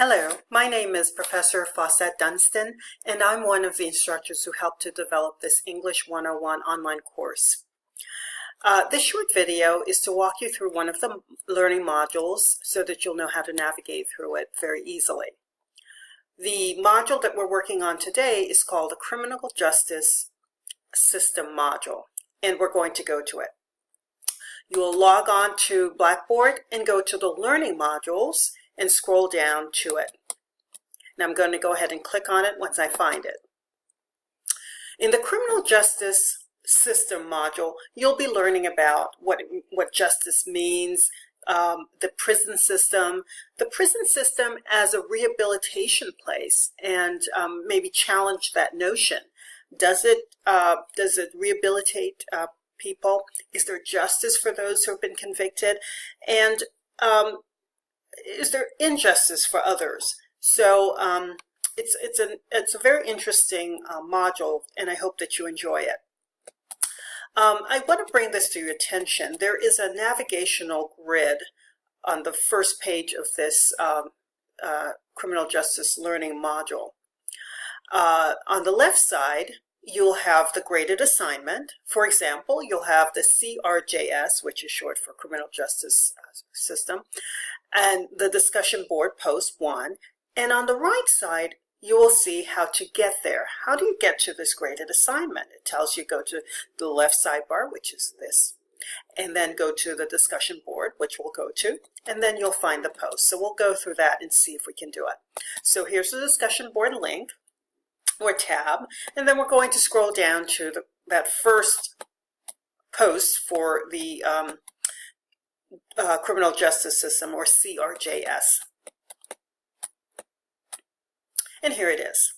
Hello, my name is Professor Fawcett Dunstan, and I'm one of the instructors who helped to develop this English 101 online course. This short video is to walk you through one of the learning modules so that you'll know how to navigate through it very easily. The module that we're working on today is called the Criminal Justice System module, and we're going to go to it. You will log on to Blackboard and go to the Learning modules and scroll down to it. And I'm going to go ahead and click on it once I find it. In the Criminal Justice System module, you'll be learning about what justice means, the prison system as a rehabilitation place, and maybe challenge that notion. Does it rehabilitate people? Is there justice for those who have been convicted? And is there injustice for others? So it's a very interesting module, and I hope that you enjoy it. I want to bring this to your attention. There is a navigational grid on the first page of this Criminal Justice Learning module. On the left side, you'll have the graded assignment. For example, you'll have the CRJS, which is short for Criminal Justice System, and the discussion board post 1. And on the right side, you will see how to get there. How do you get to this graded assignment? It tells you go to the left sidebar, which is this, and then go to the discussion board, which we'll go to, and then you'll find the post. So we'll go through that and see if we can do it. So here's the discussion board link or tab, and then we're going to scroll down to that first post for the Criminal Justice System, or CRJS. And here it is.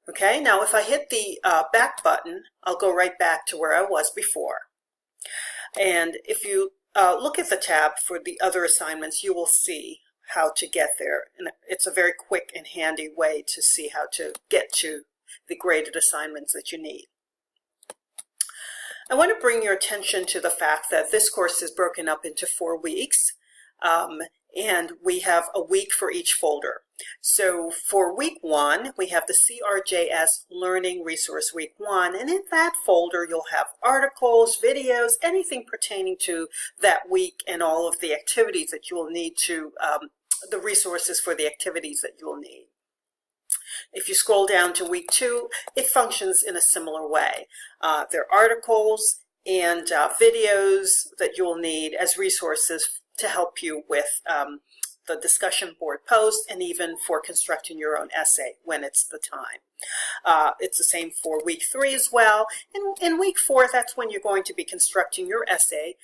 Okay, now if I hit the back button, I'll go right back to where I was before. And if you look at the tab for the other assignments, you will see how to get there. And it's a very quick and handy way to see how to get to the graded assignments that you need. I want to bring your attention to the fact that this course is broken up into 4 weeks, and we have a week for each folder. So for week 1, we have the CRJS Learning Resource Week 1, and in that folder you'll have articles, videos, anything pertaining to that week, and all of the activities that you will need to, the resources for the activities that you will need. If you scroll down to week 2, it functions in a similar way. There are articles and videos that you will need as resources to help you with the discussion board post, and even for constructing your own essay when it's the time. It's the same for week 3 as well. In week 4, that's when you're going to be constructing your essay,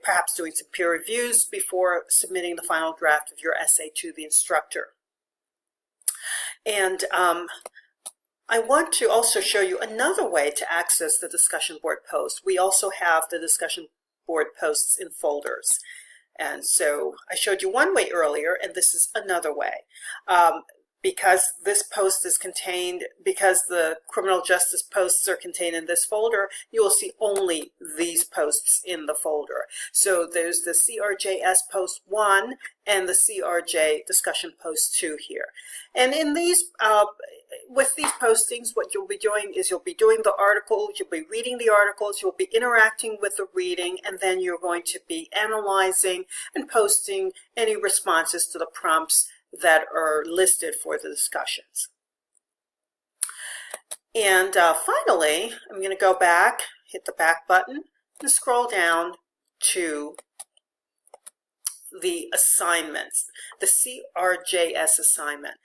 perhaps doing some peer reviews before submitting the final draft of your essay to the instructor. And I want to also show you another way to access the discussion board post. We also have the discussion board posts in folders. And so I showed you one way earlier, and this is another way. Because this post is contained, because the criminal justice posts are contained in this folder, you will see only these posts in the folder. So there's the CRJS post 1 and the CRJ discussion post 2 here. And in these, with these postings, what you'll be doing is you'll be doing the articles, you'll be reading the articles, you'll be interacting with the reading, and then you're going to be analyzing and posting any responses to the prompts that are listed for the discussions. And finally, I'm going to go back, hit the back button, and scroll down to the assignments, the CRJS assignment.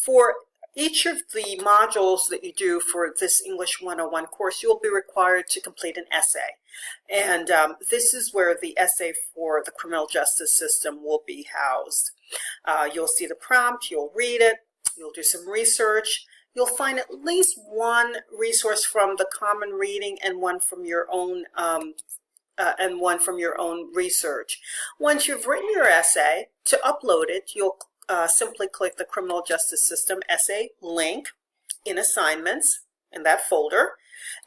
For each of the modules that you do for this English 101 course, you will be required to complete an essay. And this is where the essay for the criminal justice system will be housed. You'll see the prompt, you'll read it, you'll do some research. You'll find at least one resource from the common reading and one from your own research. Once you've written your essay, to upload it, you'll simply click the Criminal Justice System essay link in Assignments in that folder,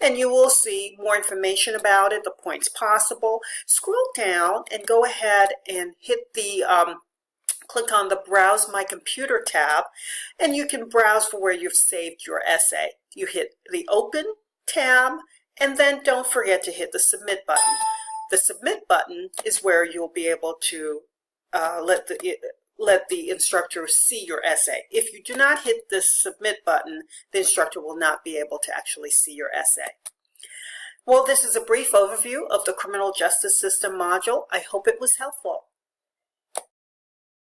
and you will see more information about it, the points possible. Scroll down and go ahead and hit the click on the Browse My Computer tab, and you can browse for where you've saved your essay. You hit the Open tab, and then don't forget to hit the Submit button. The Submit button is where you'll be able to let the instructor see your essay. If you do not hit the Submit button, the instructor will not be able to actually see your essay. Well, this is a brief overview of the Criminal Justice System module. I hope it was helpful.